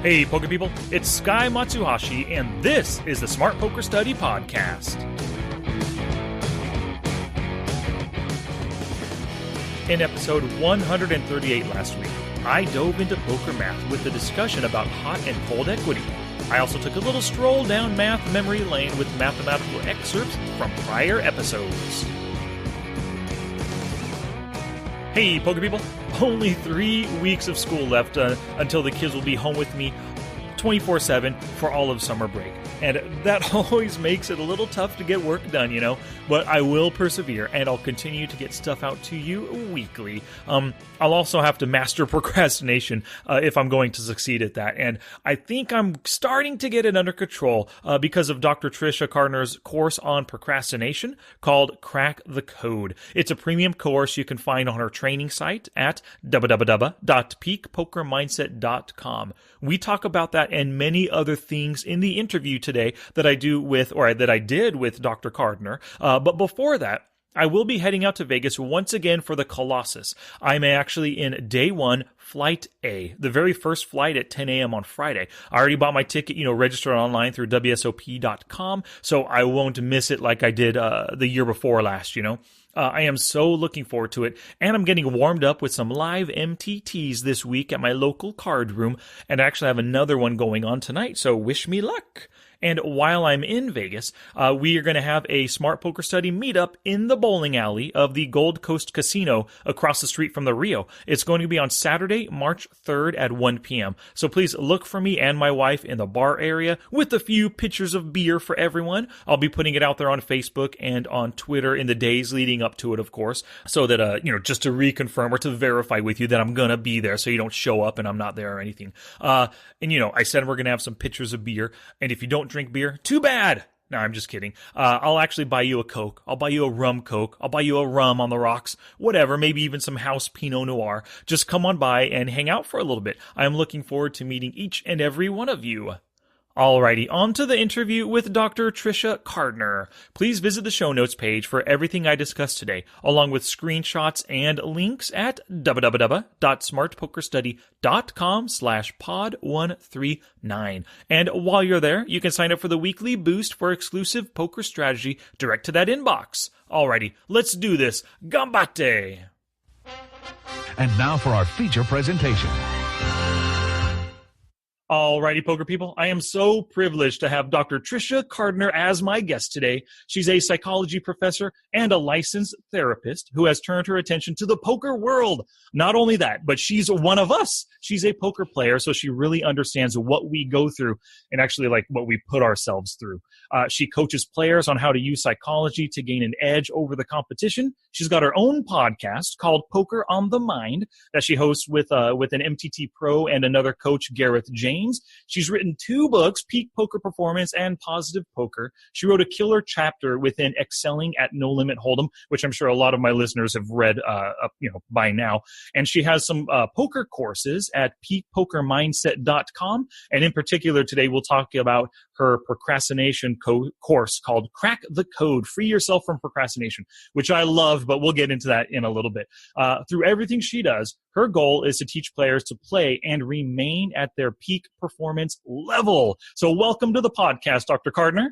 Hey, poker people, it's Sky Matsuhashi, and this is the Smart Poker Study Podcast. In episode 138 last week, I dove into poker math with a discussion about hot and cold equity. I also took a little stroll down math memory lane with mathematical excerpts from prior episodes. Hey, poker people, only 3 weeks of school left until the kids will be home with me 24/7 for all of summer break. And that always makes it a little tough to get work done, but I will persevere and I'll continue to get stuff out to you weekly. I'll also have to master procrastination if I'm going to succeed at that. And I think I'm starting to get it under control because of Dr. Tricia Cardner's course on procrastination called Crack the Code. It's a premium course you can find on her training site at www.peakpokermindset.com. We talk about that and many other things in the interview today that I did with Dr. Cardner. But before that, I will be heading out to Vegas once again for the Colossus. I'm actually in day one, flight A, the very first flight at 10 a.m. on Friday. I already bought my ticket, registered online through WSOP.com, so I won't miss it like I did the year before last, I am so looking forward to it, and I'm getting warmed up with some live MTTs this week at my local card room, and I actually have another one going on tonight, so wish me luck. And while I'm in Vegas, we are going to have a Smart Poker Study meetup in the bowling alley of the Gold Coast Casino across the street from the Rio. It's going to be on Saturday, March 3rd at 1 p.m. So please look for me and my wife in the bar area with a few pitchers of beer for everyone. I'll be putting it out there on Facebook and on Twitter in the days leading up to it, of course, so that, just to reconfirm or to verify with you that I'm going to be there so you don't show up and I'm not there or anything. I said we're going to have some pitchers of beer, and if you don't drink beer, too bad. No, I'm just kidding. I'll actually buy you a Coke. I'll buy you a rum Coke. I'll buy you a rum on the rocks, whatever, maybe even some house Pinot Noir. Just come on by and hang out for a little bit. I'm looking forward to meeting each and every one of you. Alrighty, on to the interview with Dr. Tricia Cardner. Please visit the show notes page for everything I discussed today, along with screenshots and links at www.smartpokerstudy.com/pod139. And while you're there, you can sign up for the weekly boost for exclusive poker strategy direct to that inbox. Alrighty, let's do this. Gambate! And now for our feature presentation. Alrighty, poker people. I am so privileged to have Dr. Tricia Cardner as my guest today. She's a psychology professor and a licensed therapist who has turned her attention to the poker world. Not only that, but she's one of us. She's a poker player, so she really understands what we go through and actually what we put ourselves through. She coaches players on how to use psychology to gain an edge over the competition. She's got her own podcast called Poker on the Mind that she hosts with an MTT pro and another coach, Gareth James. She's written 2 books, Peak Poker Performance and Positive Poker. She wrote a killer chapter within Excelling at No Limit Hold'em, which I'm sure a lot of my listeners have read by now. And she has some poker courses at peakpokermindset.com. And in particular, today we'll talk about her procrastination course called Crack the Code, Free Yourself from Procrastination, which I love, but we'll get into that in a little bit. Through everything she does, her goal is to teach players to play and remain at their peak performance level. So welcome to the podcast, Dr. Cardner.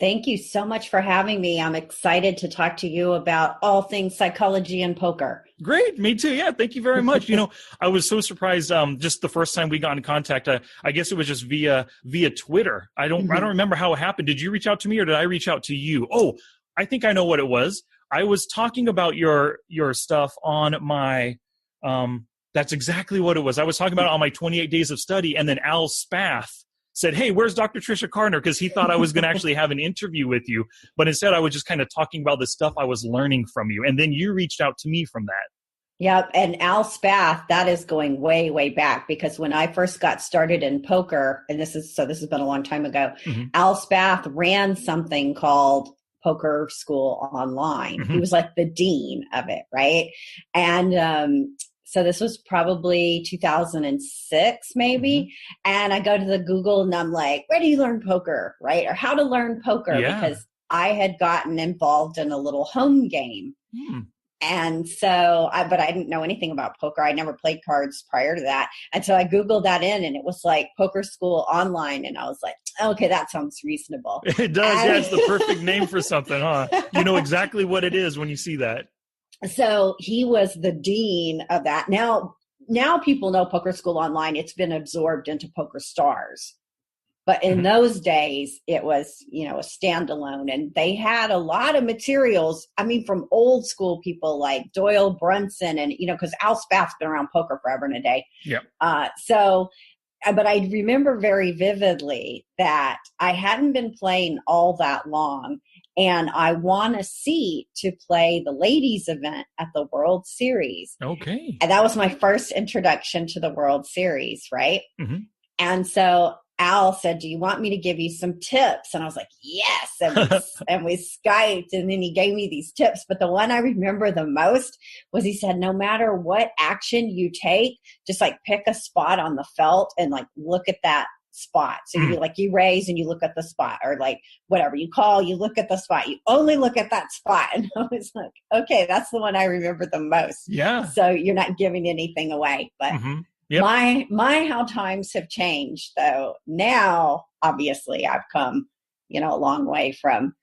Thank you so much for having me. I'm excited to talk to you about all things psychology and poker. Great. Me too. Yeah. Thank you very much. I was so surprised just the first time we got in contact. I guess it was just via Twitter. I don't remember how it happened. Did you reach out to me or did I reach out to you? Oh, I think I know what it was. I was talking about your stuff on my that's exactly what it was. I was talking about it on my 28 days of study, and then Al Spath said, "Hey, where's Dr. Tricia Cardner?" Because he thought I was going to actually have an interview with you. But instead, I was just kind of talking about the stuff I was learning from you. And then you reached out to me from that. Yep. And Al Spath, that is going way, way back, because when I first got started in poker, and this has been a long time ago, Al Spath ran something called Poker School Online. He was like the dean of it, right? And so this was probably 2006, maybe. And I go to the Google and I'm like, where do you learn poker, right? Or how to learn poker, because I had gotten involved in a little home game. And so, but I didn't know anything about poker. I never played cards prior to that. And so I Googled that in, and it was like Poker School Online. And I was like, okay, that sounds reasonable. It does. Yeah, it's the perfect name for something, huh? You know exactly what it is when you see that. So he was the dean of that. Now people know Poker School Online. It's been absorbed into Poker Stars. But in those days, it was, a standalone, and they had a lot of materials. I mean, from old school people like Doyle Brunson and, because Al Spath's been around poker forever and a day. Yeah. But I remember very vividly that I hadn't been playing all that long, and I won a seat to play the ladies event at the World Series. Okay. And that was my first introduction to the World Series, right? Mm-hmm. And so Al said, do you want me to give you some tips? And I was like, yes. And we Skyped, and then he gave me these tips. But the one I remember the most was he said, no matter what action you take, just like pick a spot on the felt and like look at that spot. So you raise and you look at the spot, or like whatever you call, you look at the spot. You only look at that spot. And I was like, okay, that's the one I remember the most. Yeah. So you're not giving anything away, but Yep. My how times have changed though. Now, obviously, I've come, a long way from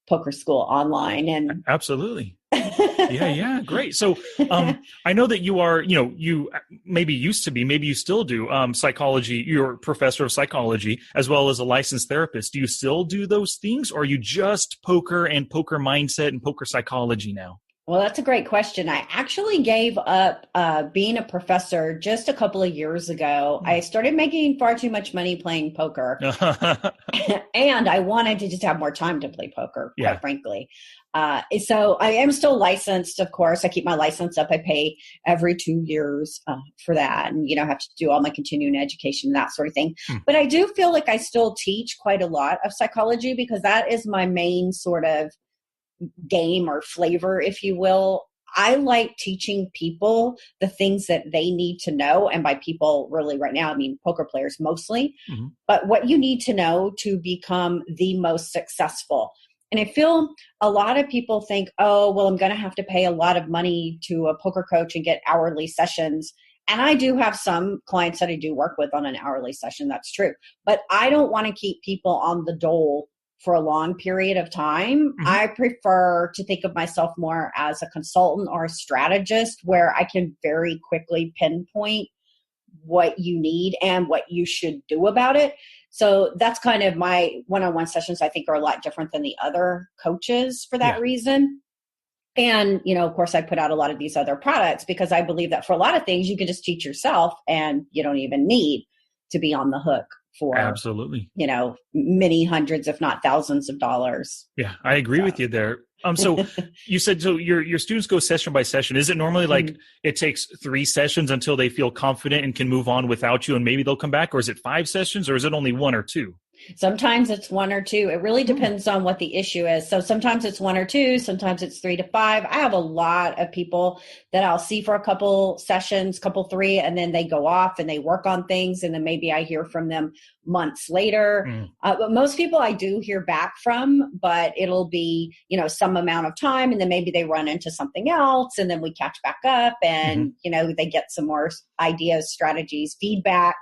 Poker School Online, and absolutely. Yeah, great. So, I know that you are, you maybe used to be, maybe you still do, psychology. You're a professor of psychology as well as a licensed therapist. Do you still do those things, or are you just poker and poker mindset and poker psychology now? Well, that's a great question. I actually gave up being a professor just a couple of years ago. I started making far too much money playing poker, and I wanted to just have more time to play poker, quite frankly. So I am still licensed, of course. I keep my license up. I pay every 2 years for that, and have to do all my continuing education and that sort of thing. But I do feel like I still teach quite a lot of psychology, because that is my main sort of game or flavor, if you will. I like teaching people the things that they need to know. And by people, really right now, I mean poker players mostly, but what you need to know to become the most successful. And I feel a lot of people think, oh, well, I'm going to have to pay a lot of money to a poker coach and get hourly sessions. And I do have some clients that I do work with on an hourly session. That's true. But I don't want to keep people on the dole for a long period of time. I prefer to think of myself more as a consultant or a strategist, where I can very quickly pinpoint what you need and what you should do about it. So that's kind of my one-on-one sessions, I think, are a lot different than the other coaches for that reason. And, of course, I put out a lot of these other products because I believe that for a lot of things, you can just teach yourself and you don't even need to be on the hook for absolutely, many hundreds, if not thousands of dollars. Yeah, I agree with you there. So you said, so your students go session by session. Is it normally like it takes 3 sessions until they feel confident and can move on without you, and maybe they'll come back? Or is it 5 sessions, or is it only 1 or 2? Sometimes it's 1 or 2. It really depends on what the issue is. So sometimes it's 1 or 2, sometimes it's 3 to 5. I have a lot of people that I'll see for a couple sessions, couple 3, and then they go off and they work on things. And then maybe I hear from them months later. But most people I do hear back from, but it'll be, some amount of time. And then maybe they run into something else, and then we catch back up and, they get some more ideas, strategies, feedback,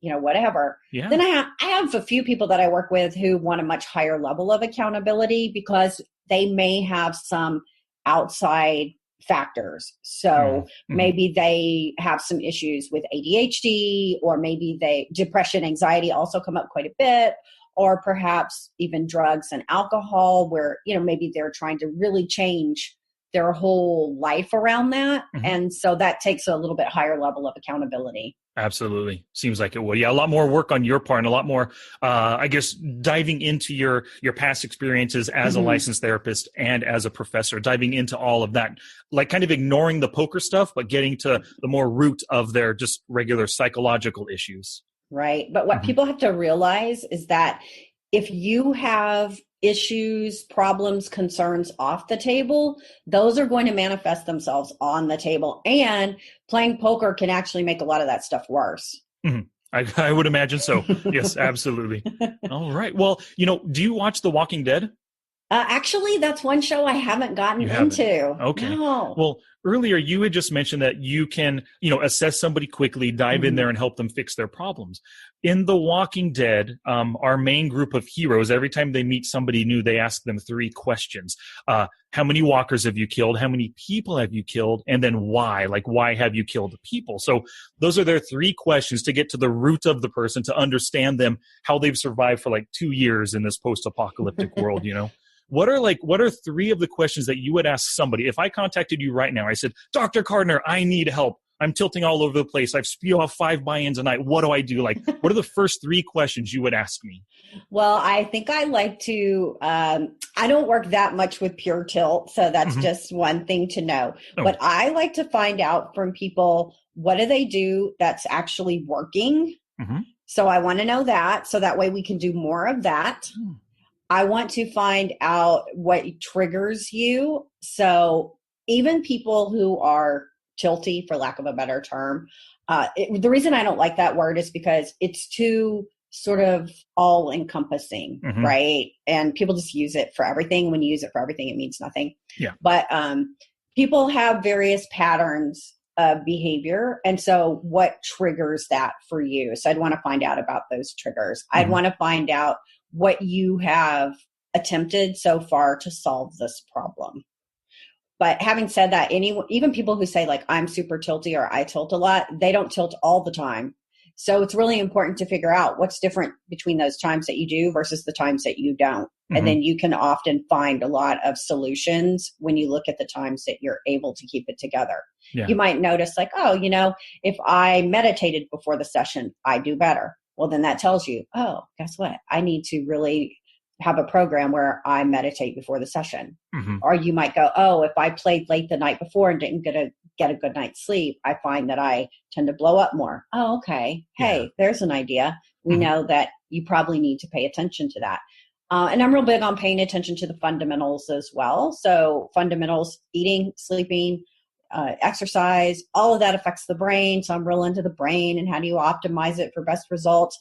whatever. Yeah. Then I have a few people that I work with who want a much higher level of accountability because they may have some outside factors. So maybe they have some issues with ADHD, or maybe depression, anxiety also come up quite a bit, or perhaps even drugs and alcohol, where, maybe they're trying to really change their whole life around that. And so that takes a little bit higher level of accountability. Absolutely. Seems like it would. Yeah, a lot more work on your part, and a lot more, I guess, diving into your past experiences as a licensed therapist and as a professor, diving into all of that, like kind of ignoring the poker stuff, but getting to the more root of their just regular psychological issues. Right. But what people have to realize is that if you have issues, problems, concerns off the table, those are going to manifest themselves on the table. And playing poker can actually make a lot of that stuff worse. I would imagine so. Yes, absolutely. All right. Well, do you watch The Walking Dead? Actually, that's one show I haven't gotten You haven't. into. Okay. No. Well, earlier you had just mentioned that you can, assess somebody quickly, dive in Mhm. there and help them fix their problems. In The Walking Dead, our main group of heroes, every time they meet somebody new, they ask them 3 questions. How many walkers have you killed? How many people have you killed? And then why? Like, why have you killed people? So those are their 3 questions to get to the root of the person, to understand them, how they've survived for like 2 years in this post-apocalyptic world, What are 3 of the questions that you would ask somebody? If I contacted you right now, I said, Dr. Cardner, I need help. I'm tilting all over the place. I've spew off 5 buy-ins a night. What do I do? Like, what are the first 3 questions you would ask me? Well, I think I like to, I don't work that much with pure tilt, so that's Mhm. just one thing to know. Oh. But I like to find out from people, what do they do that's actually working? Mhm. So I want to know that, so that way we can do more of that. Hmm. I want to find out what triggers you. So even people who are tilty, for lack of a better term, the reason I don't like that word is because it's too sort of all encompassing, Mhm. right? And people just use it for everything. When you use it for everything, it means nothing. Yeah. But people have various patterns of behavior. And so what triggers that for you? So I'd want to find out about those triggers. I'd Mhm. want to find out what you have attempted so far to solve this problem. But having said that, even people who say like I'm super tilty or I tilt a lot, they don't tilt all the time. So it's really important to figure out what's different between those times that you do versus the times that you don't. And Mhm. then you can often find a lot of solutions when you look at the times that you're able to keep it together. Yeah. You might notice like, oh, if I meditated before the session, I do better. Well, then that tells you, oh, guess what? I need to really have a program where I meditate before the session. Mhm. Or you might go, oh, if I played late the night before and didn't get a good night's sleep, I find that I tend to blow up more. Oh, okay. Hey, Yeah. there's an idea. We Mhm. know that you probably need to pay attention to that. And I'm real big on paying attention to the fundamentals as well. So fundamentals, eating, sleeping, exercise, all of that affects the brain. So I'm real into the brain and how do you optimize it for best results.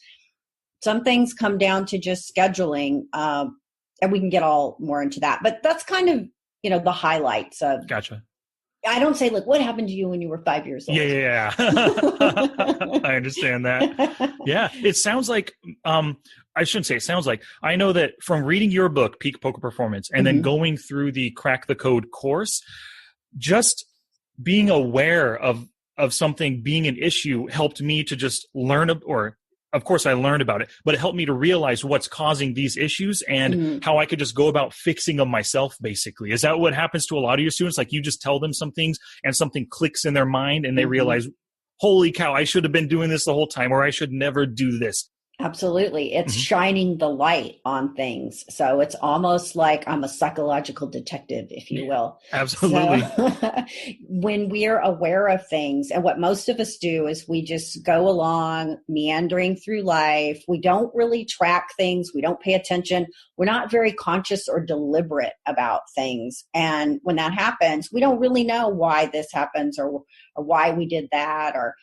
Some things come down to just scheduling, and we can get all more into that. But that's kind of, the highlights of. Gotcha. I don't say, like, what happened to you when you were 5 years old? Yeah. I understand that. Yeah. It sounds like, I shouldn't say it sounds like, I know that from reading your book, Peak Poker Performance, and then Mhm. going through the Crack the Code course, just being aware of something being an issue helped me to just learn, or of course I learned about it, but it helped me to realize what's causing these issues and Mhm. how I could just go about fixing them myself, basically. Is that what happens to a lot of your students? Like, you just tell them some things and something clicks in their mind and they Mhm. realize, holy cow, I should have been doing this the whole time, or I should never do this. Absolutely. It's Mhm. shining the light on things. So it's almost like I'm a psychological detective, if you Yeah, will. absolutely. So when we're aware of things, and what most of us do is we just go along meandering through life. We don't really track things. We don't pay attention. We're not very conscious or deliberate about things. And when that happens, we don't really know why this happens or why we did that or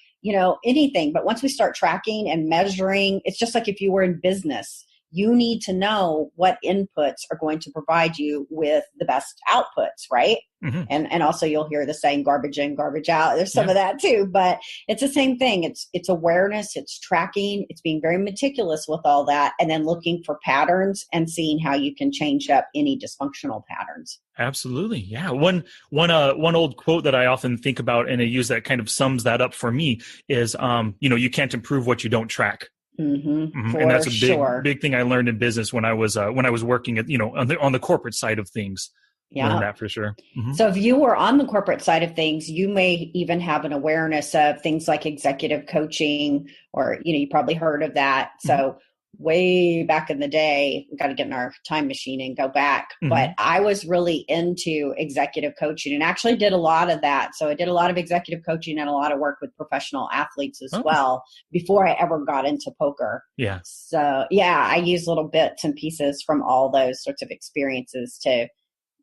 anything. But once we start tracking and measuring, it's just like if you were in business, you need to know what inputs are going to provide you with the best outputs, right? Mhm. And also you'll hear the saying garbage in, garbage out. There's some Yeah. of that too, but it's the same thing. It's awareness, it's tracking, it's being very meticulous with all that, and then looking for patterns and seeing how you can change up any dysfunctional patterns. Absolutely. Yeah. One old quote that I often think about and I use that kind of sums that up for me is, you can't improve what you don't track. Mhm. And For that's a sure. big thing I learned in business when I was working at, on the corporate side of things. Learned Yeah. that for sure. Mhm. So if you were on the corporate side of things, you may even have an awareness of things like executive coaching, or, you probably heard of that. Mhm. So way back in the day, we got to get in our time machine and go back. But Mhm. I was really into executive coaching and actually did a lot of that. So I did a lot of executive coaching and a lot of work with professional athletes as Oh, well before I ever got into poker. yeah. So yeah, I use little bits and pieces from all those sorts of experiences to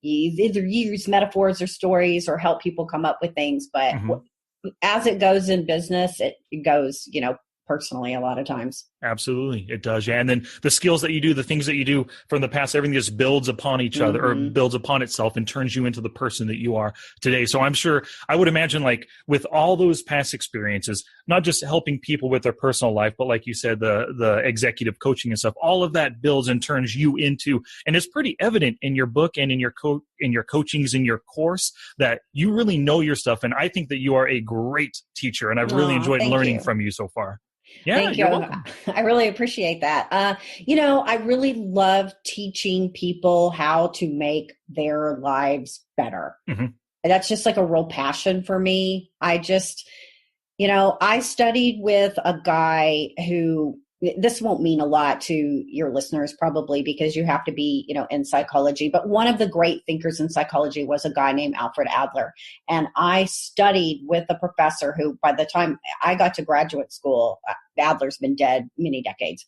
either use metaphors or stories or help people come up with things. But Mhm. as it goes in business, it goes, personally a lot of times. Absolutely. It does. Yeah. And then the skills that you do, the things that you do from the past, everything just builds upon each other or builds upon itself and turns you into the person that you are today. So I'm sure, I would imagine, like, with all those past experiences, not just helping people with their personal life, but like you said, the executive coaching and stuff, all of that builds and turns you into, and it's pretty evident in your book and in your coachings, in your course, that you really know your stuff. And I think that you are a great teacher, and I've really enjoyed learning from you so far. Yeah, thank you. You're welcome. I really appreciate that. I really love teaching people how to make their lives better. That's just like a real passion for me. I studied with a guy who, this won't mean a lot to your listeners probably because you have to be, in psychology, but one of the great thinkers in psychology was a guy named Alfred Adler. And I studied with a professor who, by the time I got to graduate school, Adler's been dead many decades.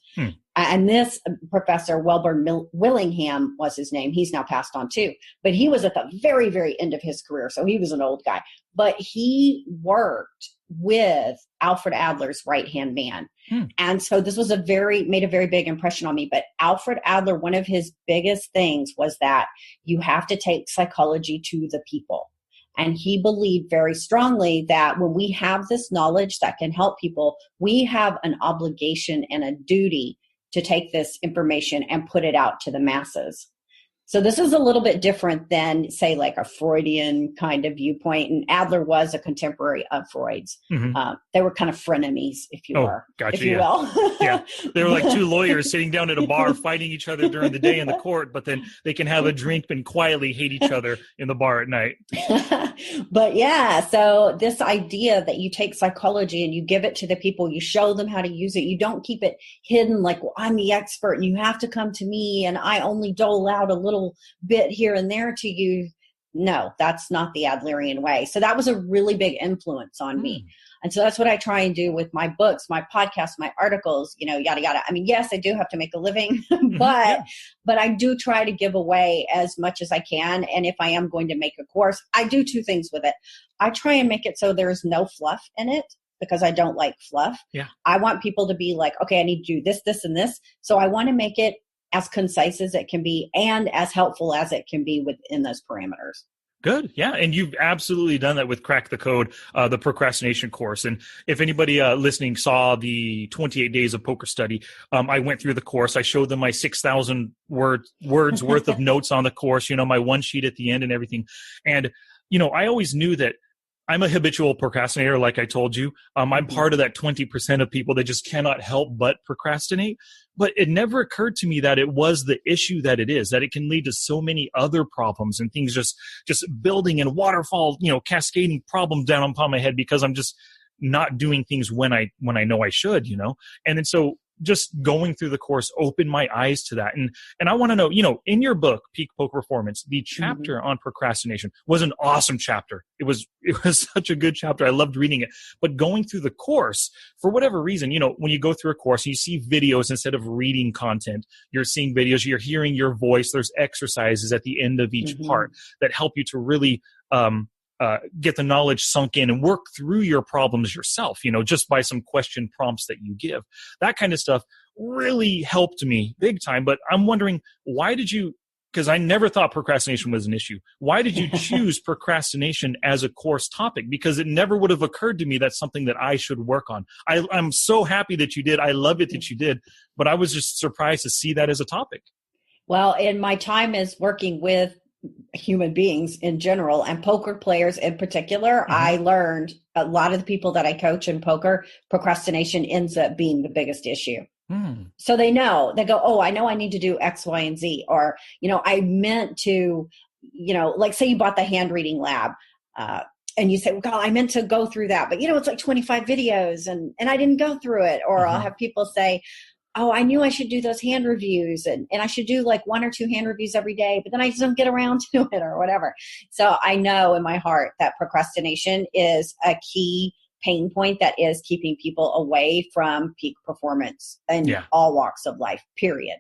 And this professor, Welburn Willingham was his name. He's now passed on too, but he was at the very, very end of his career. So he was an old guy, but he worked with Alfred Adler's right-hand man. And so this was made a very big impression on me. But Alfred Adler, one of his biggest things was that you have to take psychology to the people. And he believed very strongly that when we have this knowledge that can help people, we have an obligation and a duty to take this information and put it out to the masses. So this is a little bit different than, say, like a Freudian kind of viewpoint. And Adler was a contemporary of Freud's. They were kind of frenemies, if you will. Yeah, they were like two lawyers sitting down at a bar fighting each other during the day in the court, but then they can have a drink and quietly hate each other in the bar at night. But yeah, so this idea that you take psychology and you give it to the people, you show them how to use it. You don't keep it hidden like, well, I'm the expert and you have to come to me and I only dole out a little bit here and there to you. No, that's not the Adlerian way. So that was a really big influence on me. And so that's what I try and do with my books, my podcasts, my articles, yada, yada. I mean, yes, I do have to make a living, but I do try to give away as much as I can. And if I am going to make a course, I do two things with it. I try and make it so there's no fluff in it because I don't like fluff. I want people to be like, okay, I need to do this, this, and this. So I want to make it as concise as it can be and as helpful as it can be within those parameters. Good. Yeah. And you've absolutely done that with Crack the Code, the procrastination course. And if anybody listening saw the 28 Days of Poker Study, I went through the course. I showed them my 6,000 words worth of notes on the course, my one sheet at the end and everything. And, I always knew that I'm a habitual procrastinator, like I told you. I'm part of that 20% of people that just cannot help but procrastinate. But it never occurred to me that it was the issue that it is, that it can lead to so many other problems and things just building and waterfall, cascading problems down upon my head because I'm just not doing things when I know I should, And then so just going through the course opened my eyes to that. And I want to know, in your book, Peak Poker Performance, the chapter on procrastination was an awesome chapter. It was such a good chapter. I loved reading it. But going through the course, for whatever reason, when you go through a course and you see videos instead of reading content, you're seeing videos, you're hearing your voice. There's exercises at the end of each part that help you to really get the knowledge sunk in and work through your problems yourself, just by some question prompts that you give. That kind of stuff really helped me big time. But I'm wondering, why did you, because I never thought procrastination was an issue. Why did you choose procrastination as a course topic? Because it never would have occurred to me that's something that I should work on. I'm so happy that you did. I love it that you did. But I was just surprised to see that as a topic. Well, in my time as working with human beings in general and poker players in particular, I learned a lot of the people that I coach in poker, procrastination ends up being the biggest issue. So they go, oh, I know I need to do X, Y, and Z. Or, I meant to, like say you bought the hand reading lab and you say, well, God, I meant to go through that, but it's like 25 videos and I didn't go through it. Or I'll have people say, oh, I knew I should do those hand reviews and I should do like 1 or 2 hand reviews every day, but then I just don't get around to it or whatever. So I know in my heart that procrastination is a key pain point that is keeping people away from peak performance in all walks of life, period.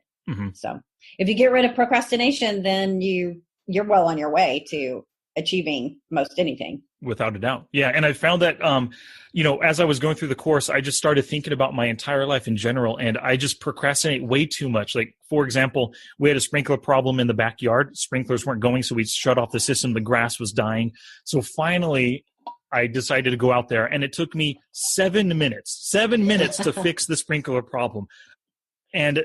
So if you get rid of procrastination, then you're well on your way to achieving most anything. Without a doubt. Yeah. And I found that, as I was going through the course, I just started thinking about my entire life in general, and I just procrastinate way too much. Like, for example, we had a sprinkler problem in the backyard. Sprinklers weren't going, so we shut off the system. The grass was dying. So finally, I decided to go out there, and it took me 7 minutes to fix the sprinkler problem. And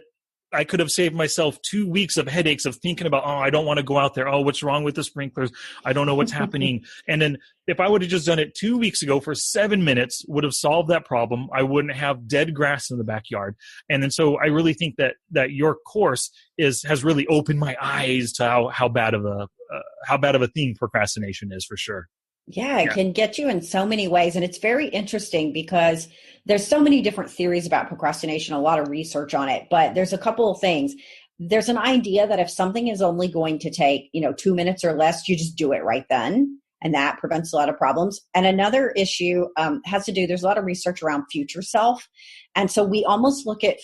I could have saved myself 2 weeks of headaches of thinking about, I don't want to go out there. Oh, what's wrong with the sprinklers? I don't know what's happening. And then if I would have just done it 2 weeks ago for 7 minutes, would have solved that problem. I wouldn't have dead grass in the backyard. And then so I really think that your course has really opened my eyes to how bad of a thing procrastination is, for sure. Yeah, it can get you in so many ways. And it's very interesting because there's so many different theories about procrastination, a lot of research on it, but there's a couple of things. There's an idea that if something is only going to take, 2 minutes or less, you just do it right then. And that prevents a lot of problems. And another issue has to do, there's a lot of research around future self. And so we almost look at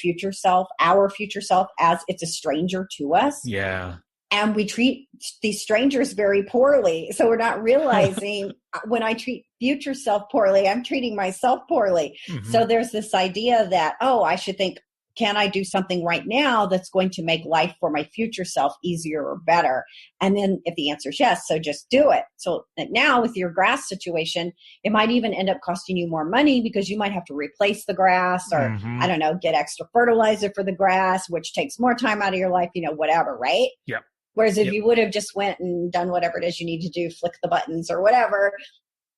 our future self, as it's a stranger to us. Yeah. And we treat these strangers very poorly. So we're not realizing when I treat future self poorly, I'm treating myself poorly. Mm-hmm. So there's this idea that, I should think, can I do something right now that's going to make life for my future self easier or better? And then if the answer is yes, so just do it. So now with your grass situation, it might even end up costing you more money because you might have to replace the grass or, I don't know, get extra fertilizer for the grass, which takes more time out of your life, whatever, right? Yeah. Whereas if you would have just went and done whatever it is you need to do, flick the buttons or whatever,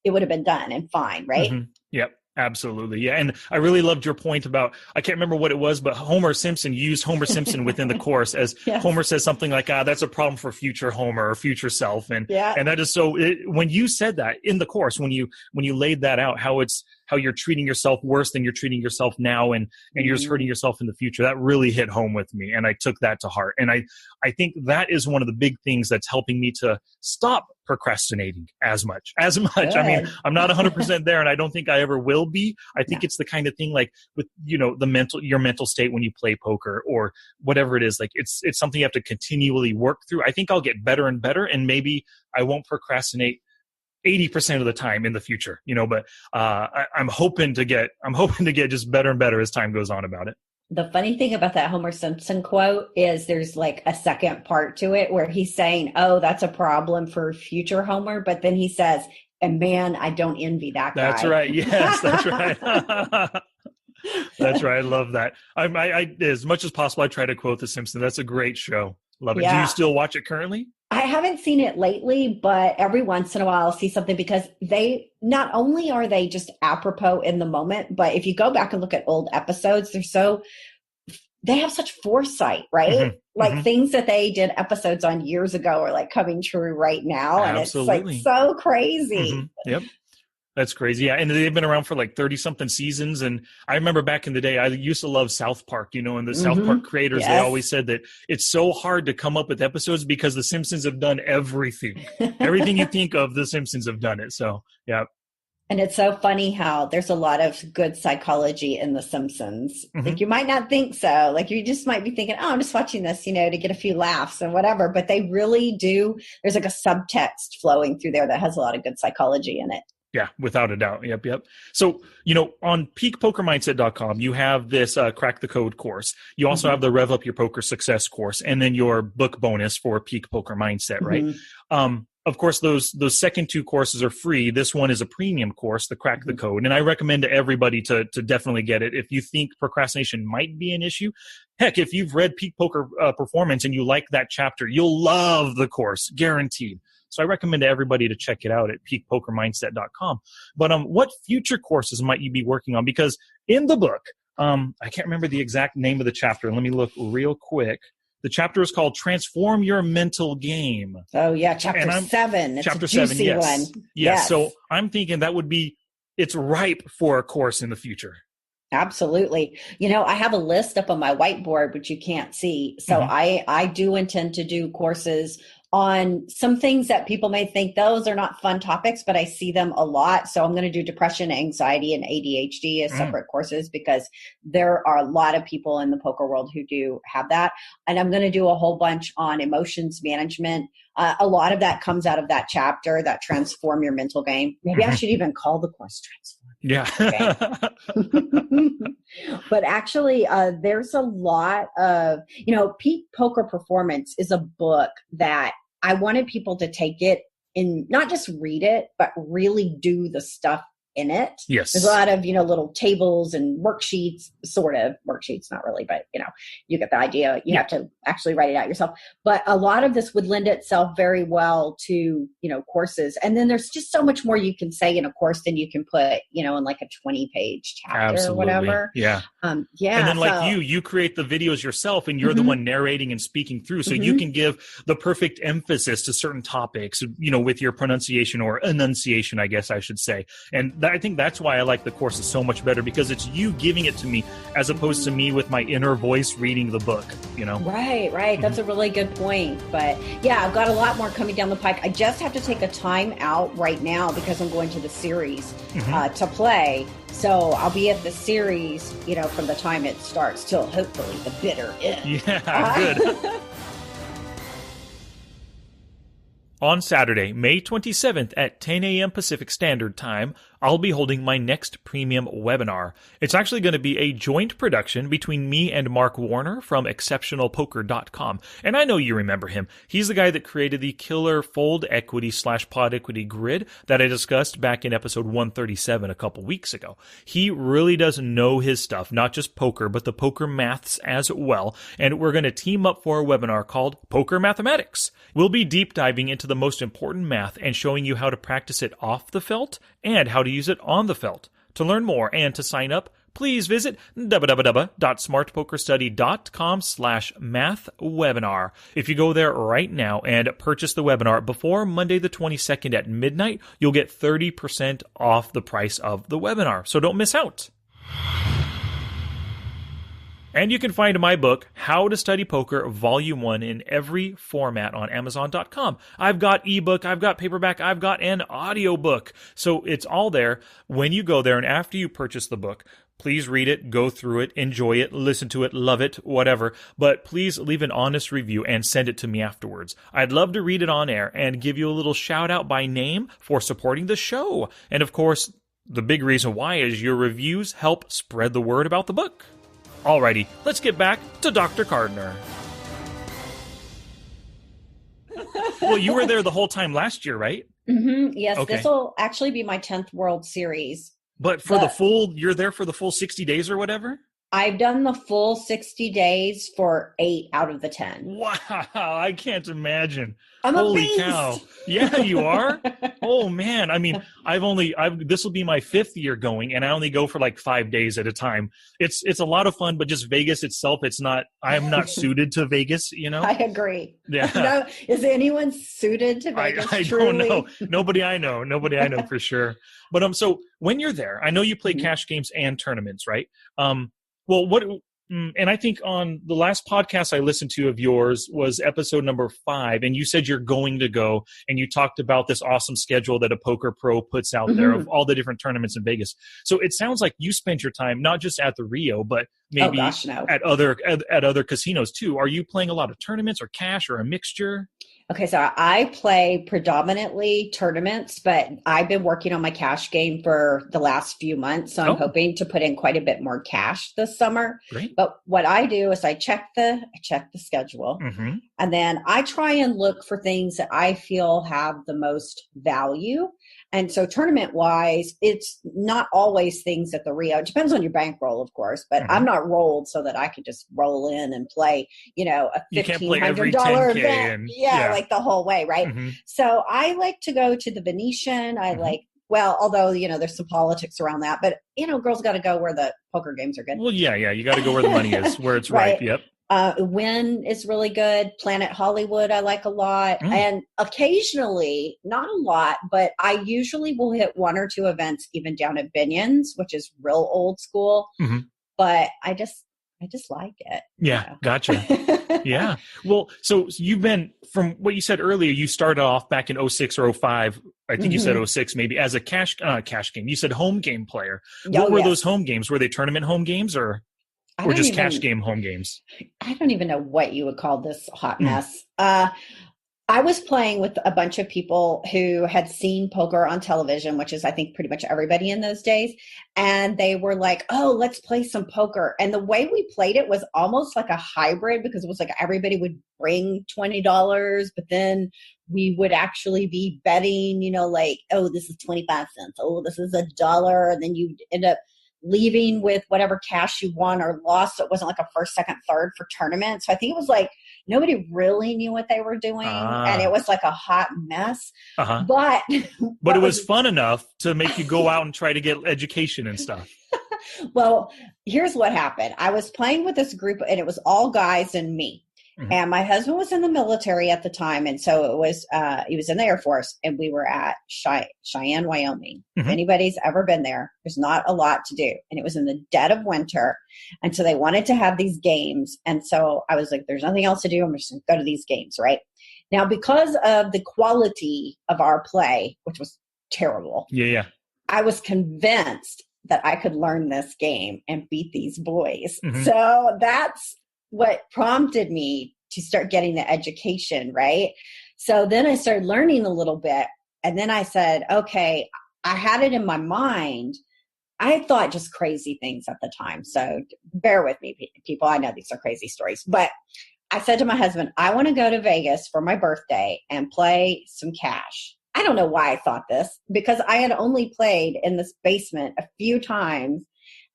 it would have been done and fine, right? Mm-hmm. Yep. Absolutely. Yeah. And I really loved your point about, I can't remember what it was, but Homer Simpson used Homer Simpson within the course as yes. Homer says something like, that's a problem for future Homer or future self. And that is so, when you said that in the course, when you laid that out, how you're treating yourself worse than you're treating yourself now and you're just hurting yourself in the future, that really hit home with me. And I took that to heart. And I think that is one of the big things that's helping me to stop procrastinating as much. Good. I mean, I'm not 100% there, and I don't think I ever will be. I think it's the kind of thing like with, your mental state when you play poker or whatever it is, like it's something you have to continually work through. I think I'll get better and better, and maybe I won't procrastinate 80% of the time in the future, but I'm hoping to get just better and better as time goes on about it. The funny thing about that Homer Simpson quote is there's like a second part to it where he's saying, that's a problem for future Homer. But then he says, and man, I don't envy that guy. That's right. Yes, that's right. That's right. I love that. I as much as possible, I try to quote The Simpsons. That's a great show. Love it. Yeah. Do you still watch it currently? I haven't seen it lately, but every once in a while I'll see something because they not only are they just apropos in the moment, but if you go back and look at old episodes, they have such foresight, right? Mm-hmm. Like things that they did episodes on years ago are like coming true right now. And Absolutely. It's like so crazy. Mm-hmm. Yep. That's crazy. Yeah. And they've been around for like 30 something seasons. And I remember back in the day, I used to love South Park, and the South Park creators, They always said that it's so hard to come up with episodes because the Simpsons have done everything. Everything you think of, the Simpsons have done it. So, yeah. And it's so funny how there's a lot of good psychology in the Simpsons. Like you might not think so. Like you just might be thinking, I'm just watching this, to get a few laughs and whatever. But they really do. There's like a subtext flowing through there that has a lot of good psychology in it. Yeah, without a doubt. Yep. So, on peakpokermindset.com, you have this Crack the Code course. You also have the Rev Up Your Poker Success course, and then your book bonus for Peak Poker Mindset, right? Of course, those second two courses are free. This one is a premium course, the Crack the Code. And I recommend to everybody to definitely get it. If you think procrastination might be an issue, heck, if you've read Peak Poker Performance and you like that chapter, you'll love the course, guaranteed. So I recommend to everybody to check it out at peakpokermindset.com. But what future courses might you be working on? Because in the book, I can't remember the exact name of the chapter. Let me look real quick. The chapter is called Transform Your Mental Game. Oh, yeah, chapter 7. It's chapter a juicy 7, yes. one. Yes. So I'm thinking it's ripe for a course in the future. Absolutely. I have a list up on my whiteboard, which you can't see. So I do intend to do courses on some things that people may think those are not fun topics, but I see them a lot. So I'm going to do depression, anxiety, and ADHD as separate courses because there are a lot of people in the poker world who do have that. And I'm going to do a whole bunch on emotions management, A lot of that comes out of that chapter, that transform your mental game. Maybe I should even call the course transform. Yeah. But actually, there's a lot of, Peak Poker Performance is a book that I wanted people to take it and not just read it, but really do the stuff in it. Yes. There's a lot of, little tables and worksheets, sort of worksheets, not really, but you get the idea. You have to actually write it out yourself. But a lot of this would lend itself very well to, courses. And then there's just so much more you can say in a course than you can put, in like a 20-page chapter or whatever. Yeah. Yeah. And then you create the videos yourself and you're the one narrating and speaking through. So you can give the perfect emphasis to certain topics, with your pronunciation or enunciation, I guess I should say. And I think that's why I like the courses so much better, because it's you giving it to me as opposed to me with my inner voice reading the book, Right. That's a really good point. But yeah, I've got a lot more coming down the pike. I just have to take a time out right now because I'm going to the series to play. So I'll be at the series, from the time it starts till hopefully the bitter end. Yeah, good. On Saturday, May 27th at 10 a.m. Pacific Standard Time, I'll be holding my next premium webinar. It's actually going to be a joint production between me and Mark Warner from ExceptionalPoker.com. And I know you remember him. He's the guy that created the killer fold equity / pod equity grid that I discussed back in episode 137 a couple weeks ago. He really does know his stuff, not just poker, but the poker maths as well. And we're going to team up for a webinar called Poker Mathematics. We'll be deep diving into the most important math and showing you how to practice it off the felt and how to use it on the felt. To learn more and to sign up, please visit www.smartpokerstudy.com/mathwebinar. If you go there right now and purchase the webinar before Monday the 22nd at midnight, you'll get 30% off the price of the webinar. So don't miss out. And you can find my book, How to Study Poker, Volume 1, in every format on Amazon.com. I've got ebook, I've got paperback, I've got an audiobook. So it's all there. When you go there and after you purchase the book, please read it, go through it, enjoy it, listen to it, love it, whatever. But please leave an honest review and send it to me afterwards. I'd love to read it on air and give you a little shout out by name for supporting the show. And of course, the big reason why is your reviews help spread the word about the book. Alrighty, let's get back to Dr. Cardner. Well, you were there the whole time last year, right? Yes, okay. This will actually be my 10th World Series. But for you're there for the full 60 days or whatever? I've done the full 60 days for 8 out of the 10. Wow, I can't imagine. Holy cow. Yeah, you are? Oh man. I mean, this will be my 5th year going and I only go for like 5 days at a time. It's a lot of fun, but just Vegas itself, I'm not suited to Vegas, I agree. Yeah. No, is anyone suited to Vegas? I don't know. Nobody I know for sure. But so when you're there, I know you play cash games and tournaments, right? And I think on the last podcast I listened to of yours was episode number 5, and you said you're going to go, and you talked about this awesome schedule that a Poker Pro puts out there of all the different tournaments in Vegas. So it sounds like you spent your time not just at the Rio, but maybe at other casinos too. Are you playing a lot of tournaments or cash or a mixture? Okay, so I play predominantly tournaments, but I've been working on my cash game for the last few months. So I'm hoping to put in quite a bit more cash this summer. Great. But what I do is I check the schedule, and then I try and look for things that I feel have the most value. And so tournament wise, it's not always things at the Rio. It depends on your bankroll, of course, but I'm not rolled so that I could just roll in and play, a $1,500 event. Like the whole way. Right. So I like to go to the Venetian. Although, there's some politics around that, but, girls got to go where the poker games are good. Well, yeah. You got to go where the money is, where it's right. Yep. Win is really good. Planet Hollywood, I like a lot. And occasionally, not a lot, but I usually will hit 1 or 2 events even down at Binion's, which is real old school. But I just like it. Yeah. Gotcha. Yeah. Well, so you've been, from what you said earlier, you started off back in 06 or 05. I think you said 06 maybe, as a cash game. You said home game player. What were those home games? Were they tournament home games or just cash game home games? I don't even know what you would call this hot mess. I was playing with a bunch of people who had seen poker on television, which is, I think, pretty much everybody in those days. And they were like, oh, let's play some poker. And the way we played it was almost like a hybrid, because it was like everybody would bring $20, but then we would actually be betting, like, oh, this is 25 cents. Oh, this is $1. And then you'd end up leaving with whatever cash you won or lost. So it wasn't like a first, second, third for tournament. So I think it was like nobody really knew what they were doing. And it was like a hot mess. But it was fun enough to make you go out and try to get education and stuff. Well, here's what happened. I was playing with this group, and it was all guys and me. And my husband was in the military at the time. And so it was, he was in the Air Force, and we were at Cheyenne, Wyoming. If anybody's ever been there, there's not a lot to do. And it was in the dead of winter. And so they wanted to have these games. And so I was like, there's nothing else to do. I'm just going to go to these games, right? Now, because of the quality of our play, which was terrible. Yeah. I was convinced that I could learn this game and beat these boys. So that's what prompted me to start getting the education, right? So then I started learning a little bit. And then I said, okay, I had it in my mind. I thought just crazy things at the time. So bear with me, people. I know these are crazy stories. But I said to my husband, I want to go to Vegas for my birthday and play some cash. I don't know why I thought this, because I had only played in this basement a few times.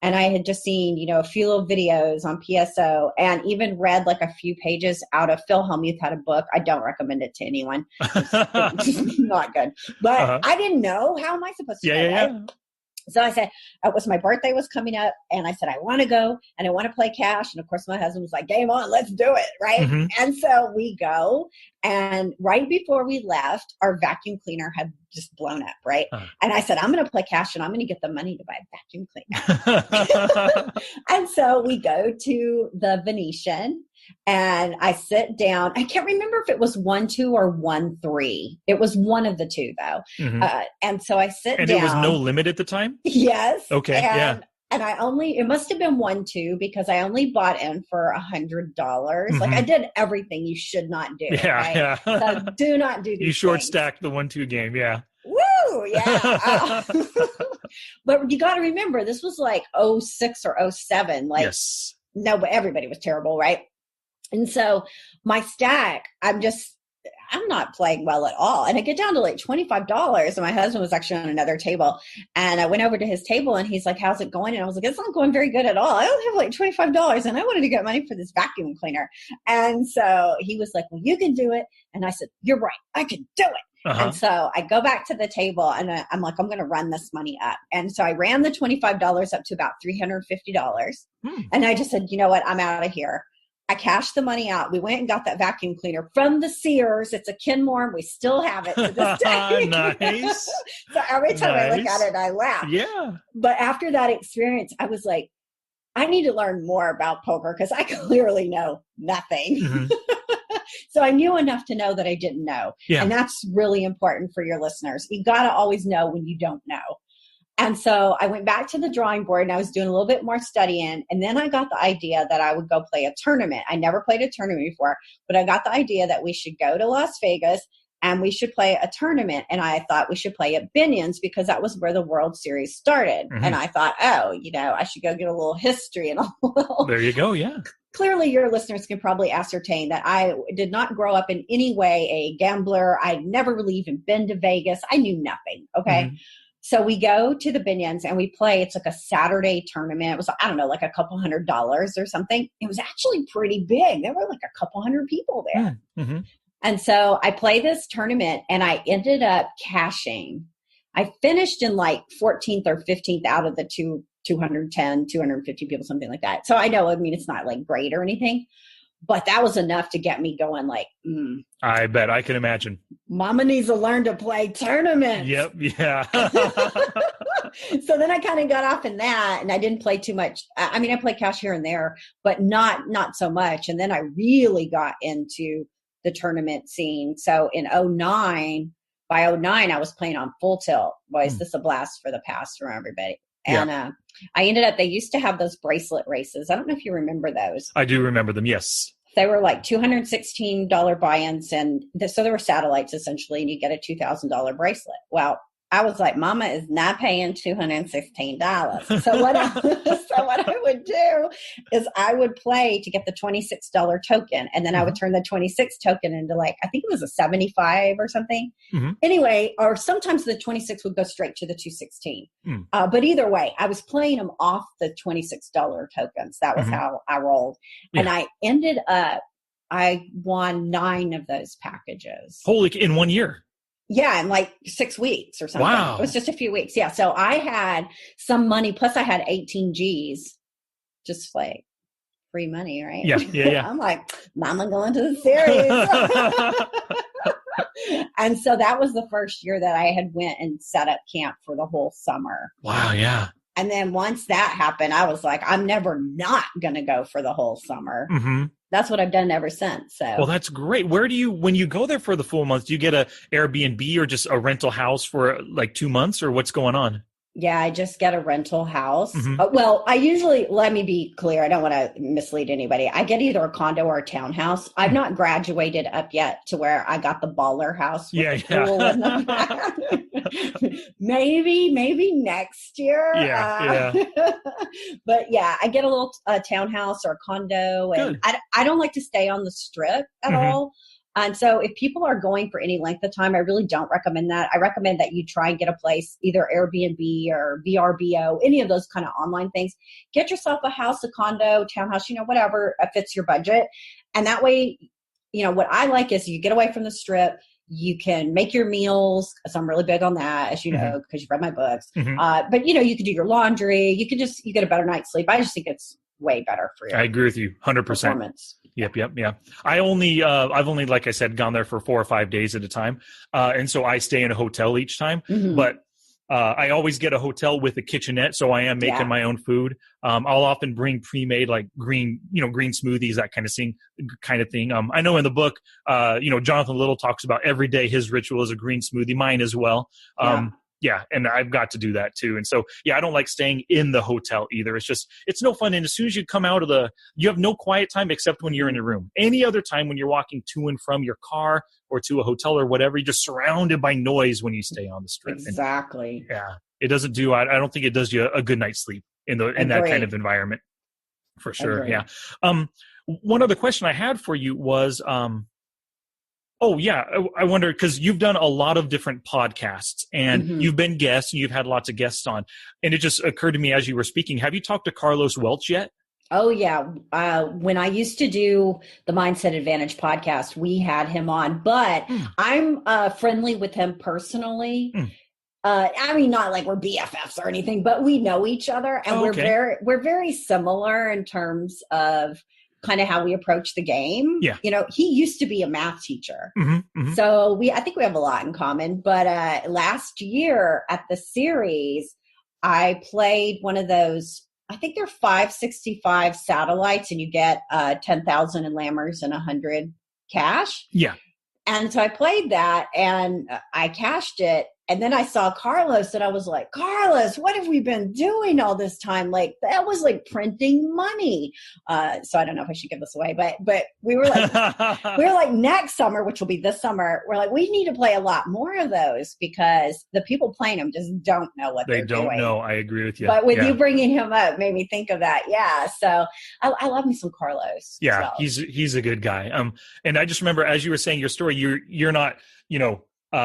And I had just seen, a few little videos on PSO, and even read like a few pages out of Phil Hellmuth had a book. I don't recommend it to anyone. It's not good. But I didn't know. How am I supposed to know, right? So I said, it was my birthday was coming up, and I said, I want to go and I want to play cash. And of course my husband was like, game on, let's do it. Right. And so we go, and right before we left, our vacuum cleaner had just blown up. Right. And I said, I'm going to play cash, and I'm going to get the money to buy a vacuum cleaner. And so we go to the Venetian, and I sit down. I can't remember if it was 1-2 or 1-3. It was one of the two, though. And so I sit down. And it was no limit at the time? Yes. Okay. And it must have been 1-2, because I only bought in for $100. Like, I did everything you should not do. Yeah. So do not do these You short things. stacked the 1-2 game. Yeah. Woo! Yeah. But you got to remember, this was like 06 or 07. Like, yes. No, but everybody was terrible, right? And so my stack, I'm not playing well at all. And I get down to like $25, and my husband was actually on another table, and I went over to his table, and he's like, how's it going? And I was like, it's not going very good at all. I only have like $25, and I wanted to get money for this vacuum cleaner. And so he was like, well, you can do it. And I said, you're right, I can do it. And so I go back to the table, and I'm like, I'm going to run this money up. And so I ran the $25 up to about $350. And I just said, you know what? I'm out of here. I cashed the money out. We went and got that vacuum cleaner from the Sears. It's a Kenmore, and we still have it to this day. Nice. So every time I look at it, I laugh. Yeah. But after that experience, I was like, I need to learn more about poker, because I clearly know nothing. So I knew enough to know that I didn't know. Yeah. And that's really important for your listeners. You got to always know when you don't know. And so I went back to the drawing board, and I was doing a little bit more studying. And then I got the idea that I would go play a tournament. I never played a tournament before, but I got the idea that we should go to Las Vegas and we should play a tournament. And I thought we should play at Binion's, because that was where the World Series started. And I thought, I should go get a little history and a little. There you go. Yeah. Clearly, your listeners can probably ascertain that I did not grow up in any way a gambler. I'd never really even been to Vegas. I knew nothing. Okay. So we go to the Binion's and we play. It's like a Saturday tournament. It was, I don't know, like a couple $100 or something. It was actually pretty big. There were like a couple hundred people there. And so I played this tournament, and I ended up cashing. I finished in like 14th or 15th out of the 210, 250 people, something like that. So I know, it's not like great or anything, but that was enough to get me going like, I bet. I can imagine. Mama needs to learn to play tournaments. Yep. Yeah. So then I kind of got off in that, and I didn't play too much. I played cash here and there, but not so much. And then I really got into the tournament scene. So in 09, by 09, I was playing on Full Tilt. Boy, is this a blast for the past for everybody. And I ended up, they used to have those bracelet races. I don't know if you remember those. I do remember them, yes. They were like $216 buy-ins, and so there were satellites essentially, and you get a $2,000 bracelet. Well, I was like, Mama is not paying $216. So what I would do is I would play to get the $26 token, and then I would turn the 26 token into like, I think it was a 75 or something. Anyway, or sometimes the 26 would go straight to the 216. But either way, I was playing them off the $26 tokens. That was how I rolled. And I ended up, I won 9 of those packages. Holy, in 1 year. Yeah, in like 6 weeks or something. Wow. It was just a few weeks. Yeah. So I had some money, plus I had 18 G's, just like free money, right? Yeah. I'm like, Mama going to the series. And so that was the first year that I had went and set up camp for the whole summer. Wow, yeah. And then once that happened, I was like, I'm never not going to go for the whole summer. That's what I've done ever since. So, well, that's great. Where do you, when you go there for the full month, do you get a Airbnb or just a rental house for like 2 months, or what's going on? Yeah, I just get a rental house. Well, I usually, let me be clear, I don't want to mislead anybody. I get either a condo or a townhouse. I've not graduated up yet to where I got the baller house with the pool in the back. maybe next year. But yeah, I get a little townhouse or a condo, and I don't like to stay on the strip at all. And so if people are going for any length of time, I really don't recommend that. I recommend that you try and get a place, either Airbnb or VRBO, any of those kind of online things. Get yourself a house, a condo, townhouse, whatever fits your budget. And that way, what I like is you get away from the strip. You can make your meals. So I'm really big on that, as you know, because you've read my books. But you can do your laundry. You get a better night's sleep. I just think it's way better for you. I agree with you 100%. Performance. Yep. Yeah. I've only, like I said, gone there for 4 or 5 days at a time. And so I stay in a hotel each time, but I always get a hotel with a kitchenette. So I am making my own food. I'll often bring pre-made, like green smoothies, that kind of thing. I know in the book, Jonathan Little talks about every day his ritual is a green smoothie, mine as well. Yeah, and I've got to do that too. And so, I don't like staying in the hotel either. It's no fun. And as soon as you come out you have no quiet time except when you're in your room. Any other time when you're walking to and from your car or to a hotel or whatever, you're just surrounded by noise when you stay on the strip. Exactly. And, it doesn't do, I don't think it does you a good night's sleep in that kind of environment. For sure. Agreed. Yeah. One other question I had for you was, I wonder, because you've done a lot of different podcasts and you've been guests and you've had lots of guests on. And it just occurred to me as you were speaking, have you talked to Carlos Welch yet? Oh, yeah. When I used to do the Mindset Advantage podcast, we had him on, but I'm friendly with him personally. I mean, not like we're BFFs or anything, but we know each other, and we're very similar in terms of kind of how we approach the game. Yeah. He used to be a math teacher. So I think we have a lot in common. But last year at the series, I played one of those, I think they're 565 satellites, and you get 10,000 in Lammers and 100 cash. Yeah. And so I played that and I cashed it. And then I saw Carlos and I was like, Carlos, what have we been doing all this time? Like, that was like printing money. So I don't know if I should give this away, but we were like, next summer, which will be this summer, we're like, we need to play a lot more of those because the people playing them just don't know what they're doing. They don't know. I agree with you. But with you bringing him up made me think of that. Yeah. So I love me some Carlos. Yeah. So. He's a good guy. And I just remember, as you were saying your story, you're not,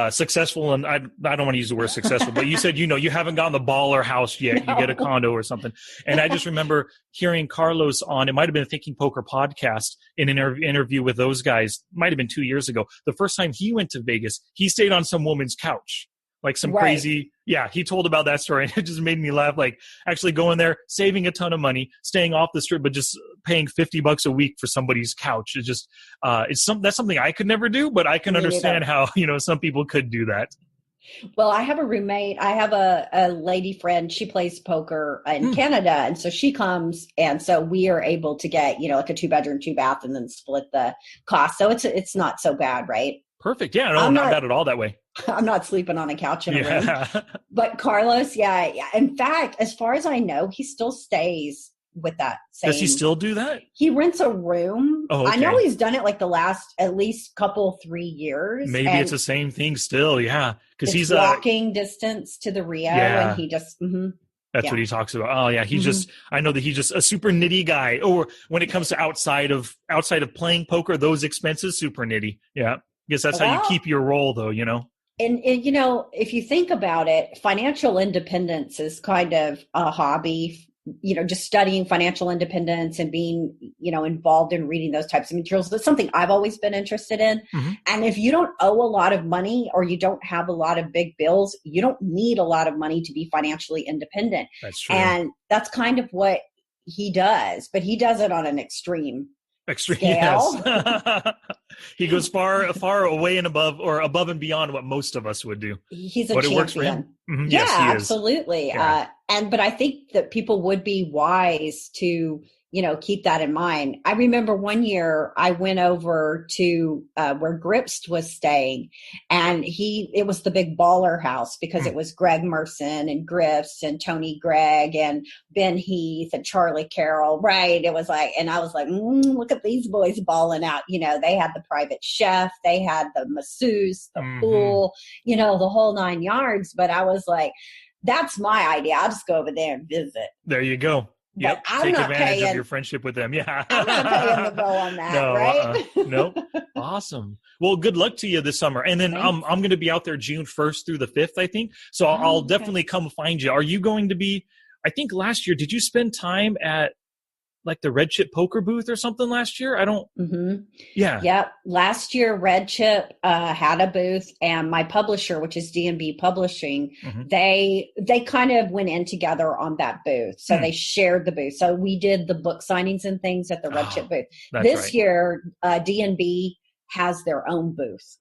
successful, and I don't want to use the word successful, but you said, you haven't gotten the baller house yet. No. You get a condo or something. And I just remember hearing Carlos on, it might've been a Thinking Poker podcast in an interview with those guys, might've been 2 years ago. The first time he went to Vegas, he stayed on some woman's couch, like some crazy. Yeah. He told about that story and it just made me laugh. Like actually going there, saving a ton of money, staying off the strip, but just paying $50 a week for somebody's couch. It's just, that's something I could never do, but I can understand how, some people could do that. Well, I have a roommate. I have a lady friend. She plays poker in Canada. And so she comes. And so we are able to get, like a 2-bedroom, 2-bath and then split the cost. So it's not so bad, right? Perfect. Yeah. No, not bad at all that way. I'm not sleeping on a couch in a room. But Carlos, In fact, as far as I know, he still stays with that same. Does he still do that? He rents a room. Oh, okay. I know he's done it like the last at least 3 years. Maybe it's the same thing still. Yeah. Because he's walking distance to the Rio, and he just, that's what he talks about. Oh yeah. He's just, I know that he's just a super nitty guy. Or when it comes to outside of playing poker, those expenses, super nitty. Yeah. I guess that's how you keep your role though, you know? And, you know, if you think about it, financial independence is kind of a hobby, you know, just studying financial independence and being, you know, involved in reading those types of materials. That's something I've always been interested in. And if you don't owe a lot of money or you don't have a lot of big bills, you don't need a lot of money to be financially independent. That's true. And that's kind of what he does, but he does it on an extreme scale. Yes. He goes far away and above, or above and beyond what most of us would do. He's a but champion. It works for him. Yeah, yes, he absolutely. Yeah. But I think that people would be wise to, you know, keep that in mind. I remember one year I went over to where Gripst was staying, and it was the big baller house because it was Greg Merson and Gripst and Tony Gregg and Ben Heath and Charlie Carroll. Right. It was like, and I was like, look at these boys balling out. You know, they had the private chef, they had the masseuse, the pool, you know, the whole 9 yards. But I was like, that's my idea. I'll just go over there and visit. There you go. Yep. Take advantage of your friendship with them. Yeah. I'm not paying the bill on that, right? Nope. Awesome. Well, good luck to you this summer. And then I'm going to be out there June 1st through the 5th, I think. So I'll definitely come find you. Are you going to be, I think last year, did you spend time at like the Red Chip poker booth or something last year? I don't. Yeah. Yep. Last year, Red Chip had a booth, and my publisher, which is D&B Publishing, they kind of went in together on that booth. So they shared the booth. So we did the book signings and things at the Red Chip booth. This year, D&B has their own booth.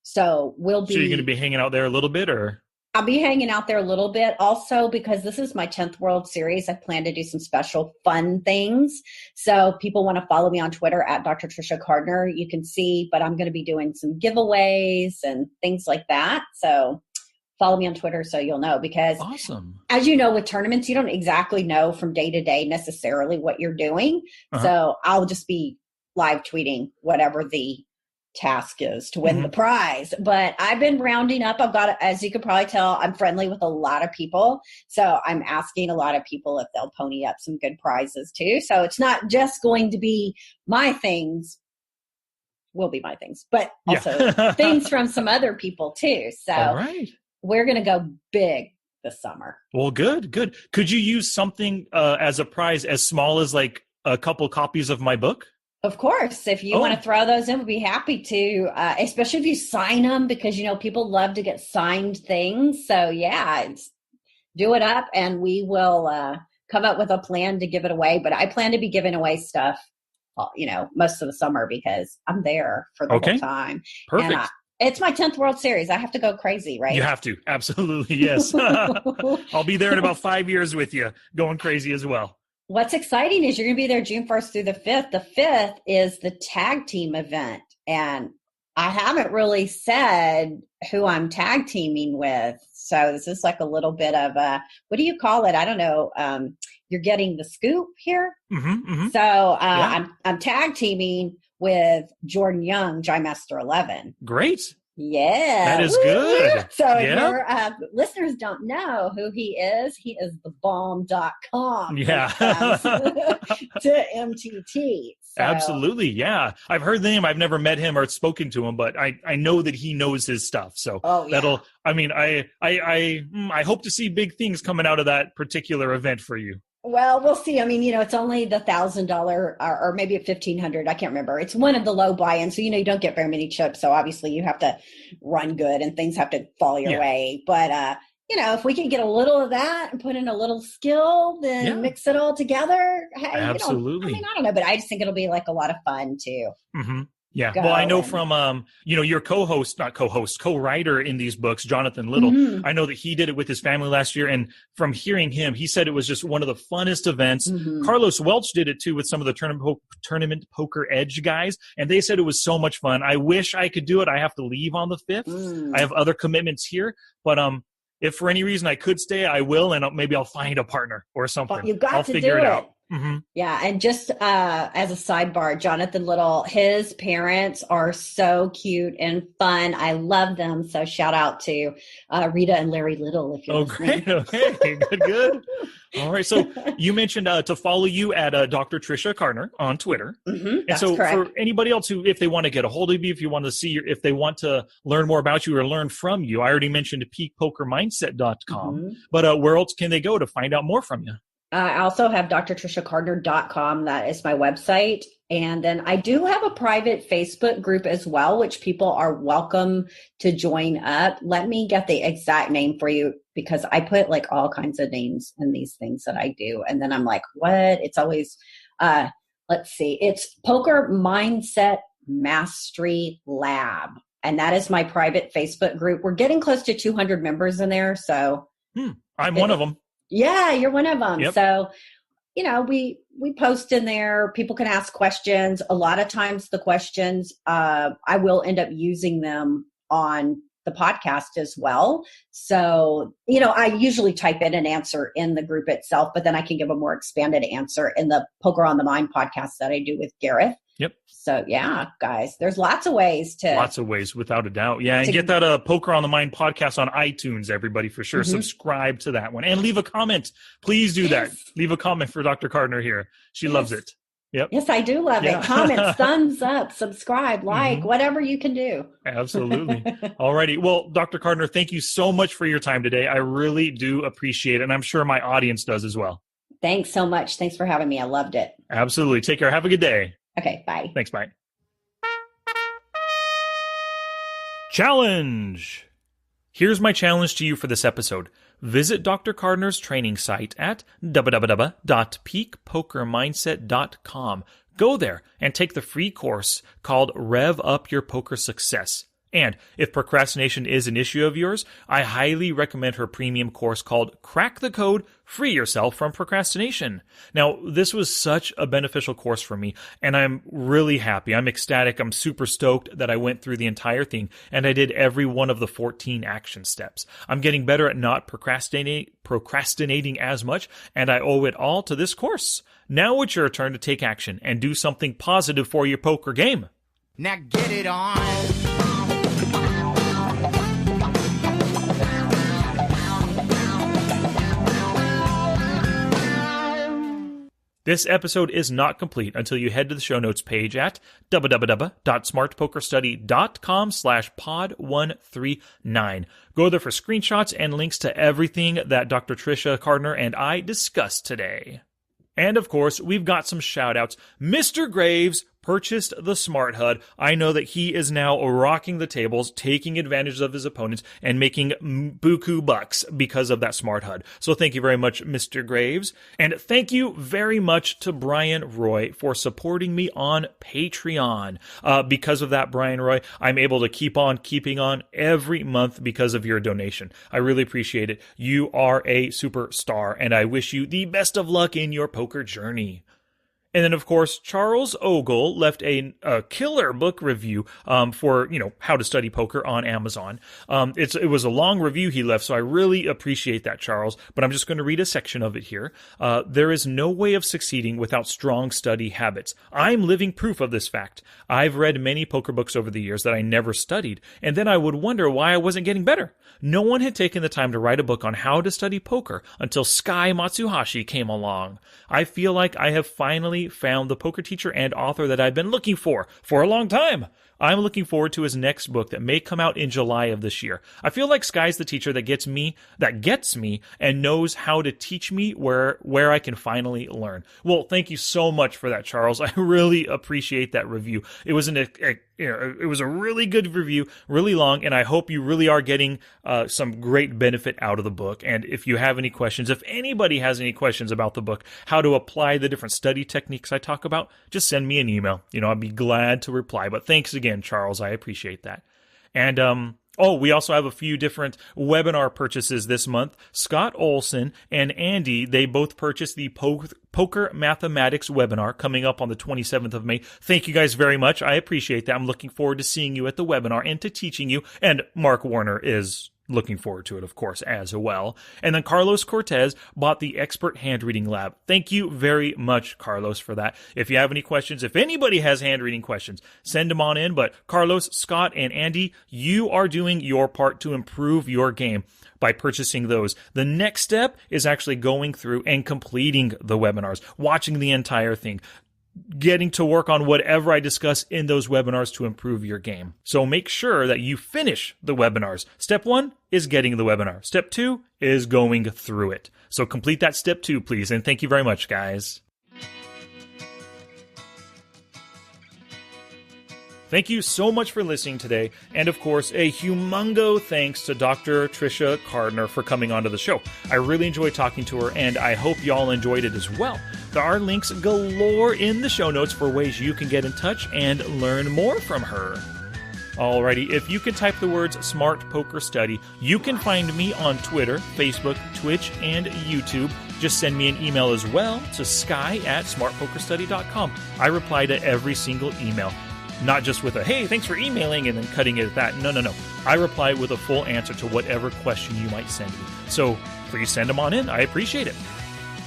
So we'll be. So you're going to be hanging out there a little bit, or? I'll be hanging out there a little bit. Also, because this is my 10th World Series, I plan to do some special fun things. So people want to follow me on Twitter at Dr. Tricia Cardner. You can see, but I'm going to be doing some giveaways and things like that. So follow me on Twitter so you'll know, because as you know, with tournaments, you don't exactly know from day to day necessarily what you're doing. So I'll just be live tweeting whatever the task is to win the prize. But I've been rounding up. I've got, as you could probably tell, I'm friendly with a lot of people. So I'm asking a lot of people if they'll pony up some good prizes too. So it's not just going to be my things, will be my things, but also things from some other people too. So we're going to go big this summer. Well, good. Could you use something as a prize as small as like a couple copies of my book? Of course. If you want to throw those in, we'd be happy to, especially if you sign them, because, you know, people love to get signed things. So, do it up and we will come up with a plan to give it away. But I plan to be giving away stuff, you know, most of the summer because I'm there for the whole time. Perfect. And it's my 10th World Series. I have to go crazy, right? You have to. Absolutely. Yes. I'll be there in about 5 years with you, going crazy as well. What's exciting is you're going to be there June 1st through the 5th. The 5th is the tag team event. And I haven't really said who I'm tag teaming with. So this is like a little bit of a, what do you call it? I don't know. You're getting the scoop here. So I'm tag teaming with Jordan Young, Jai Master 11. Great. Yeah. That is good. So if your listeners don't know who he is the bomb.com. Yeah. To MTT. So. Absolutely. Yeah. I've heard the name. I've never met him or spoken to him, but I know that he knows his stuff. So I hope to see big things coming out of that particular event for you. Well, we'll see. I mean, you know, it's only the $1,000 or maybe at $1,500. I can't remember. It's one of the low buy-ins. So, you know, you don't get very many chips. So obviously you have to run good and things have to fall your way. But, you know, if we can get a little of that and put in a little skill, then mix it all together. Hey, absolutely. You know, I don't know, but I just think it'll be like a lot of fun too. Yeah. Well, I know from, you know, your co-writer in these books, Jonathan Little, I know that he did it with his family last year. And from hearing him, he said it was just one of the funnest events. Carlos Welch did it too with some of the tournament poker edge guys. And they said it was so much fun. I wish I could do it. I have to leave on the 5th. I have other commitments here, but, if for any reason I could stay, I will. And maybe I'll find a partner or something. You got I'll to figure do it out. Mm-hmm. Yeah. And just as a sidebar, Jonathan Little, his parents are so cute and fun. I love them. So shout out to Rita and Larry Little if you're listening. Great. Okay. Good. All right. So you mentioned to follow you at Dr. Tricia Cardner on Twitter. And That's so correct. for anybody else who, if they want to get a hold of you, if you want to see if they want to learn more about you or learn from you, I already mentioned peakpokermindset.com, but where else can they go to find out more from you? I also have drtriciacardner.com. That is my website. And then I do have a private Facebook group as well, which people are welcome to join up. Let me get the exact name for you because I put like all kinds of names in these things that I do. And then I'm like, what? It's always, let's see, it's Poker Mindset Mastery Lab. And that is my private Facebook group. We're getting close to 200 members in there. So I'm one of them. Yeah, you're one of them. Yep. So, we post in there. People can ask questions. A lot of times the questions, I will end up using them on the podcast as well. So, I usually type in an answer in the group itself, but then I can give a more expanded answer in the Poker on the Mind podcast that I do with Gareth. Yep. So yeah, guys, there's lots of ways, without a doubt. Yeah. And get that Poker on the Mind podcast on iTunes, everybody, for sure. Subscribe to that one and leave a comment. Please do that. Leave a comment for Dr. Cardner here. She loves it. Yep. Yes, I do love it. Comments, thumbs up, subscribe, like, whatever you can do. Absolutely. All righty. Well, Dr. Cardner, thank you so much for your time today. I really do appreciate it. And I'm sure my audience does as well. Thanks so much. Thanks for having me. I loved it. Absolutely. Take care. Have a good day. Okay, bye. Thanks, bye. Challenge! Here's my challenge to you for this episode. Visit Dr. Cardner's training site at www.peakpokermindset.com. Go there and take the free course called Rev Up Your Poker Success. And if procrastination is an issue of yours, I highly recommend her premium course called Crack the Code, Free Yourself from Procrastination. Now, this was such a beneficial course for me, and I'm really happy. I'm ecstatic. I'm super stoked that I went through the entire thing, and I did every one of the 14 action steps. I'm getting better at not procrastinating as much, and I owe it all to this course. Now it's your turn to take action and do something positive for your poker game. Now get it on. This episode is not complete until you head to the show notes page at www.smartpokerstudy.com/pod139. Go there for screenshots and links to everything that Dr. Tricia Cardner and I discussed today. And of course, we've got some shout outs. Mr. Graves purchased the Smart HUD. I know that he is now rocking the tables, taking advantage of his opponents, and making buku bucks because of that Smart HUD. So thank you very much, Mr. Graves. And thank you very much to Brian Roy for supporting me on Patreon. Because of that, Brian Roy, I'm able to keep on keeping on every month because of your donation. I really appreciate it. You are a superstar, and I wish you the best of luck in your poker journey. And then, of course, Charles Ogle left a killer book review for, how to study poker on Amazon. It was a long review he left, so I really appreciate that, Charles. But I'm just going to read a section of it here. There is no way of succeeding without strong study habits. I'm living proof of this fact. I've read many poker books over the years that I never studied, and then I would wonder why I wasn't getting better. No one had taken the time to write a book on how to study poker until Sky Matsuhashi came along. I feel like I have finally found the poker teacher and author that I've been looking for a long time. I'm looking forward to his next book that may come out in July of this year. I feel like Sky's the teacher that gets me, and knows how to teach me where I can finally learn. Well, thank you so much for that, Charles. I really appreciate that review. It was it was a really good review, really long, and I hope you really are getting some great benefit out of the book. And if you have any questions, if anybody has any questions about the book, how to apply the different study techniques I talk about, just send me an email. I'd be glad to reply. But thanks again, Charles. I appreciate that. And we also have a few different webinar purchases this month. Scott Olson and Andy, they both purchased the Poker Mathematics webinar coming up on the 27th of May. Thank you guys very much. I appreciate that. I'm looking forward to seeing you at the webinar and to teaching you. And Mark Warner is Looking forward to it, of course, as well. And then Carlos Cortez bought the Expert Handreading Lab. Thank you very much, Carlos, for that. If you have any questions, if anybody has handreading questions, send them on in. But Carlos, Scott, and Andy, you are doing your part to improve your game by purchasing those. The next step is actually going through and completing the webinars, watching the entire thing, getting to work on whatever I discuss in those webinars to improve your game. So make sure that you finish the webinars. Step 1 is getting the webinar. Step 2 is going through it. So complete that step 2, please. And thank you very much, guys. Thank you so much for listening today. And of course, a humongo thanks to Dr. Tricia Cardner for coming onto the show. I really enjoyed talking to her, and I hope y'all enjoyed it as well. There are links galore in the show notes for ways you can get in touch and learn more from her. Alrighty, if you can type the words Smart Poker Study, you can find me on Twitter, Facebook, Twitch, and YouTube. Just send me an email as well to sky@smartpokerstudy.com. I reply to every single email. Not just with a, hey, thanks for emailing, and then cutting it at that. No. I reply with a full answer to whatever question you might send me. So please send them on in. I appreciate it.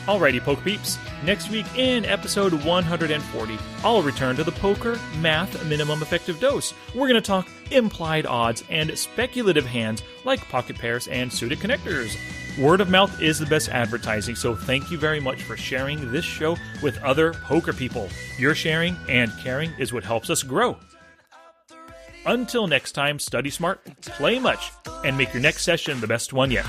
Alrighty, Poke Peeps. Next week in episode 140, I'll return to the Poker Math Minimum Effective Dose. We're going to talk implied odds and speculative hands like pocket pairs and suited connectors. Word of mouth is the best advertising, so thank you very much for sharing this show with other poker people. Your sharing and caring is what helps us grow. Until next time, study smart, play much, and make your next session the best one yet.